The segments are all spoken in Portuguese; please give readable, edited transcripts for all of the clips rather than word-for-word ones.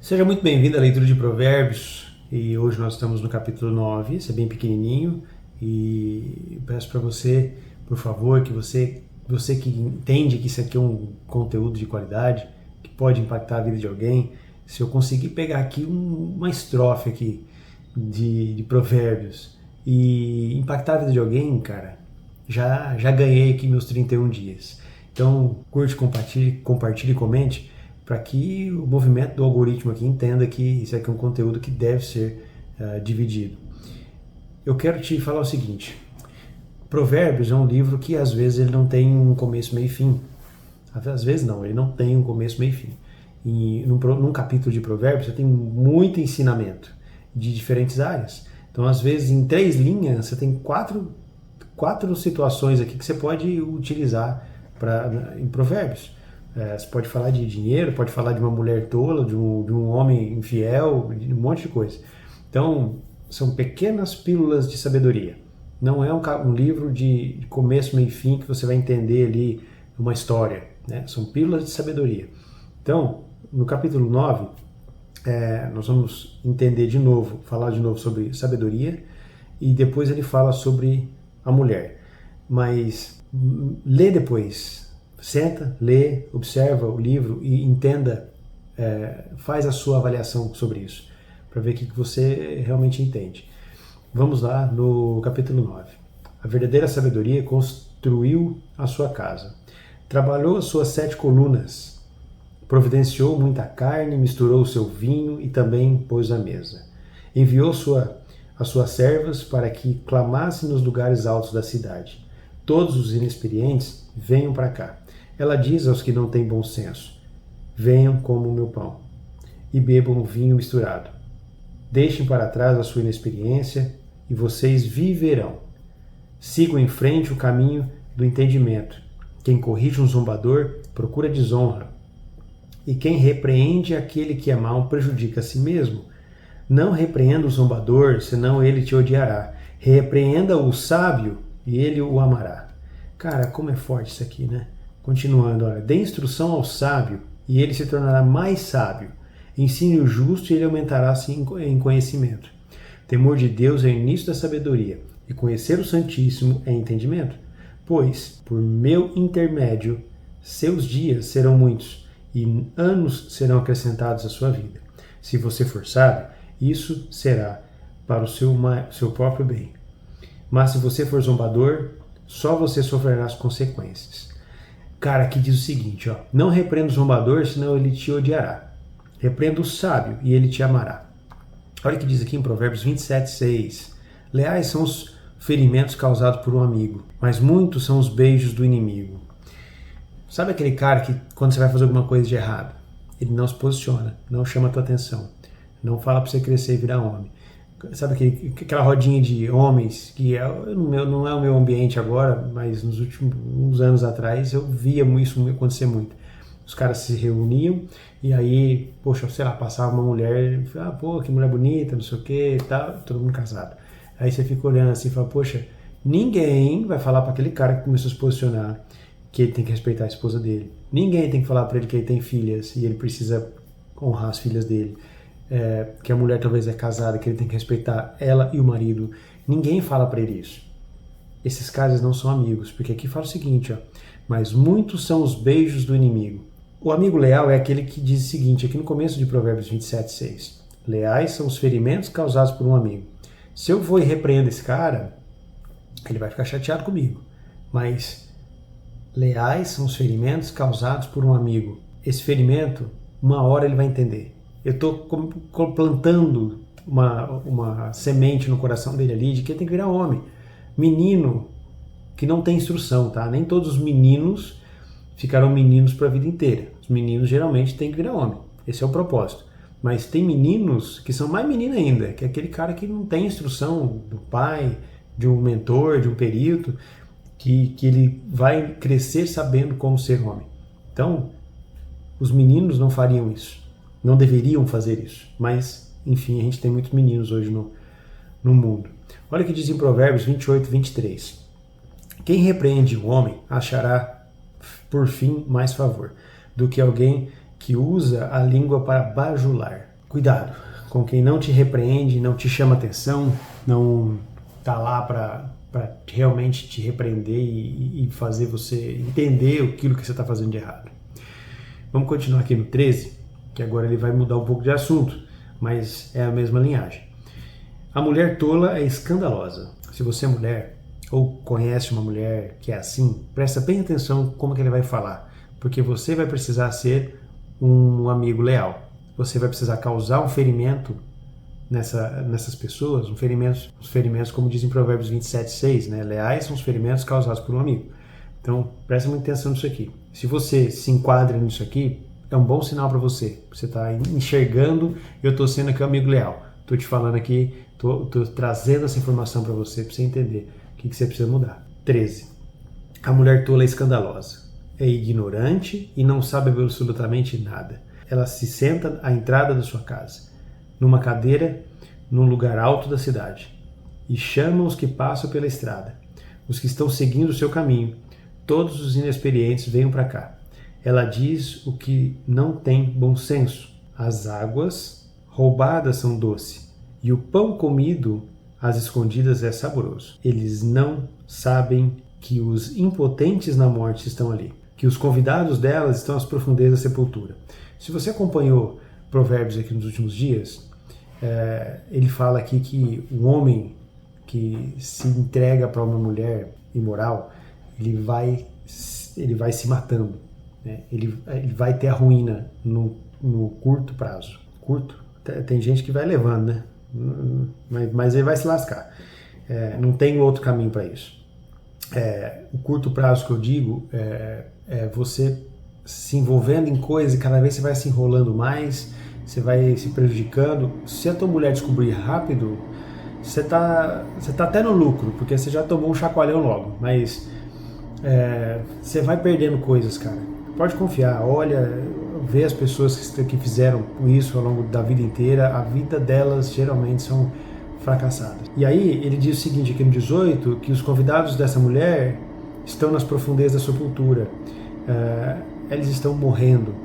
Seja muito bem-vindo à leitura de Provérbios, e hoje nós estamos no capítulo 9, esse é bem pequenininho, e peço para você, por favor, que você que entende que isso aqui é um conteúdo de qualidade, que pode impactar a vida de alguém, se eu conseguir pegar aqui uma estrofe aqui de Provérbios e impactar a vida de alguém, cara, já ganhei aqui meus 31 dias. Então, curte, compartilhe e comente, para que o movimento do algoritmo aqui entenda que isso aqui é um conteúdo que deve ser dividido. Eu quero te falar o seguinte: Provérbios é um livro que às vezes ele não tem um começo, meio e fim. Às vezes não, ele não tem um começo, meio e fim. E num capítulo de Provérbios você tem muito ensinamento de diferentes áreas. Então, às vezes, em 3 linhas, você tem quatro situações aqui que você pode utilizar em Provérbios. Você pode falar de dinheiro, pode falar de uma mulher tola, de um homem infiel, de um monte de coisa. Então, são pequenas pílulas de sabedoria. Não é um livro de começo, meio e fim que você vai entender ali uma história, né? São pílulas de sabedoria. Então, no capítulo 9, nós vamos entender de novo, falar de novo sobre sabedoria, e depois ele fala sobre a mulher. Mas lê depois. Senta, lê, observa o livro e entenda, faz a sua avaliação sobre isso, para ver o que você realmente entende. Vamos lá no capítulo 9. A verdadeira sabedoria construiu a sua casa, trabalhou as suas 7 colunas, providenciou muita carne, misturou o seu vinho e também pôs à mesa. Enviou as suas servas para que clamassem nos lugares altos da cidade. Todos os inexperientes, venham para cá. Ela diz aos que não têm bom senso: venham, comam o meu pão e bebam o vinho misturado. Deixem para trás a sua inexperiência e vocês viverão. Sigam em frente o caminho do entendimento. Quem corrige um zombador procura desonra, e quem repreende aquele que é mau prejudica a si mesmo. Não repreenda o zombador, senão ele te odiará. Repreenda o sábio e ele o amará. Cara, como é forte isso aqui, né? Continuando, olha: dê instrução ao sábio e ele se tornará mais sábio. Ensine o justo e ele aumentará assim em conhecimento. Temor de Deus é o início da sabedoria, e conhecer o Santíssimo é entendimento. Pois, por meu intermédio, seus dias serão muitos, e anos serão acrescentados à sua vida. Se você for sábio, isso será para o seu próprio bem. Mas se você for zombador, só você sofrerá as consequências. Cara, aqui diz o seguinte, ó: não repreenda o zombador, senão ele te odiará. Repreenda o sábio e ele te amará. Olha o que diz aqui em Provérbios 27:6. Leais são os ferimentos causados por um amigo, mas muitos são os beijos do inimigo. Sabe aquele cara que, quando você vai fazer alguma coisa de errado, ele não se posiciona, não chama a tua atenção, não fala para você crescer e virar homem? Sabe aquela rodinha de homens que não é o meu ambiente agora, mas nos últimos uns anos atrás eu via isso acontecer muito. Os caras se reuniam e aí, poxa, sei lá, passava uma mulher, pô, que mulher bonita, não sei o que, tá, todo mundo casado. Aí você fica olhando assim e fala: poxa, ninguém vai falar para aquele cara que começou a se posicionar que ele tem que respeitar a esposa dele. Ninguém tem que falar para ele que ele tem filhas e ele precisa honrar as filhas dele. Que a mulher talvez é casada, que ele tem que respeitar ela e o marido. Ninguém fala para ele isso. Esses caras não são amigos, porque aqui fala o seguinte, ó: mas muitos são os beijos do inimigo. O amigo leal é aquele que diz o seguinte, aqui no começo de Provérbios 27:6. Leais são os ferimentos causados por um amigo. Se eu vou e repreendo esse cara, ele vai ficar chateado comigo. Mas leais são os ferimentos causados por um amigo. Esse ferimento, uma hora ele vai entender. Eu estou plantando uma semente no coração dele ali de que ele tem que virar homem. Menino que não tem instrução, tá? Nem todos os meninos ficarão meninos para a vida inteira. Os meninos geralmente têm que virar homem. Esse é o propósito. Mas tem meninos que são mais meninos ainda, que é aquele cara que não tem instrução do pai, de um mentor, de um perito, que ele vai crescer sabendo como ser homem. Então, os meninos não fariam isso. Não deveriam fazer isso, mas, enfim, a gente tem muitos meninos hoje no mundo. Olha o que diz em Provérbios 28:23. Quem repreende o homem achará, por fim, mais favor do que alguém que usa a língua para bajular. Cuidado com quem não te repreende, não te chama atenção, não tá lá para realmente te repreender e fazer você entender aquilo que você está fazendo de errado. Vamos continuar aqui no 13, que agora ele vai mudar um pouco de assunto, mas é a mesma linhagem. A mulher tola é escandalosa. Se você é mulher ou conhece uma mulher que é assim, presta bem atenção como que ele vai falar, porque você vai precisar ser um amigo leal. Você vai precisar causar um ferimento nessas pessoas, os ferimentos como diz em Provérbios 27:6, né? Leais são os ferimentos causados por um amigo. Então, presta muita atenção nisso aqui. Se você se enquadra nisso aqui, é um bom sinal para você. Você está enxergando, eu estou sendo aqui um amigo leal. Estou te falando aqui, estou trazendo essa informação para você entender o que você precisa mudar. 13. A mulher tola é escandalosa. É ignorante e não sabe absolutamente nada. Ela se senta à entrada da sua casa, numa cadeira, num lugar alto da cidade, e chama os que passam pela estrada, os que estão seguindo o seu caminho. Todos os inexperientes venham para cá. Ela diz o que não tem bom senso. As águas roubadas são doces, e o pão comido às escondidas é saboroso. Eles não sabem que os impotentes na morte estão ali, que os convidados delas estão às profundezas da sepultura. Se você acompanhou Provérbios aqui nos últimos dias, ele fala aqui que o homem que se entrega para uma mulher imoral, ele vai se matando, né? Ele vai ter a ruína no curto prazo. Curto? Tem gente que vai levando, né? Mas ele vai se lascar. Não tem outro caminho para isso. O curto prazo que eu digo é você se envolvendo em coisas e cada vez você vai se enrolando mais, você vai se prejudicando. Se a tua mulher descobrir rápido, você tá até no lucro, porque você já tomou um chacoalhão logo, mas você vai perdendo coisas, cara. Pode confiar, olha, vê as pessoas que fizeram isso ao longo da vida inteira, a vida delas geralmente são fracassadas. E aí ele diz o seguinte aqui no 18, que os convidados dessa mulher estão nas profundezas da sepultura. Eles estão morrendo,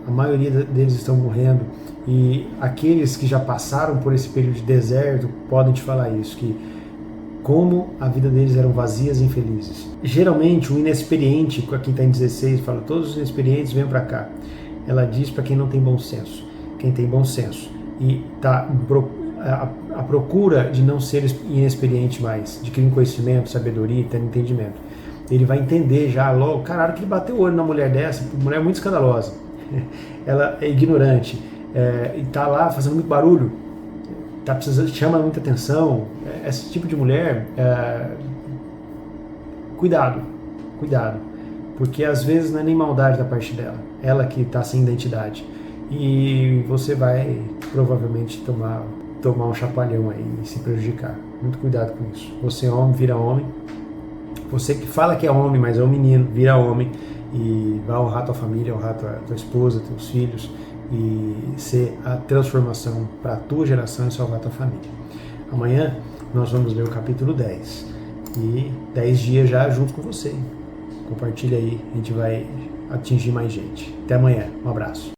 a maioria deles estão morrendo, e aqueles que já passaram por esse período de deserto podem te falar isso, que como a vida deles eram vazias e infelizes. Geralmente o inexperiente, aqui está em 16, fala, todos os inexperientes venham para cá. Ela diz para quem não tem bom senso, quem tem bom senso e está à procura de não ser inexperiente mais, de adquirir conhecimento, sabedoria e ter entendimento. Ele vai entender já logo, caralho, que ele bateu o olho na mulher dessa, mulher muito escandalosa. Ela é ignorante, e está lá fazendo muito barulho, tá precisando, chama muita atenção. Esse tipo de mulher, cuidado, porque às vezes não é nem maldade da parte dela, ela que está sem identidade, e você vai provavelmente tomar um chacoalhão aí e se prejudicar. Muito cuidado com isso. Você é homem, vira homem. Você que fala que é homem, mas é um menino, vira homem e vai honrar tua família, honrar tua esposa, teus filhos e ser a transformação para a tua geração e salvar a tua família. Amanhã nós vamos ler o capítulo 10 e 10 dias já junto com você. Compartilha aí, a gente vai atingir mais gente. Até amanhã, um abraço.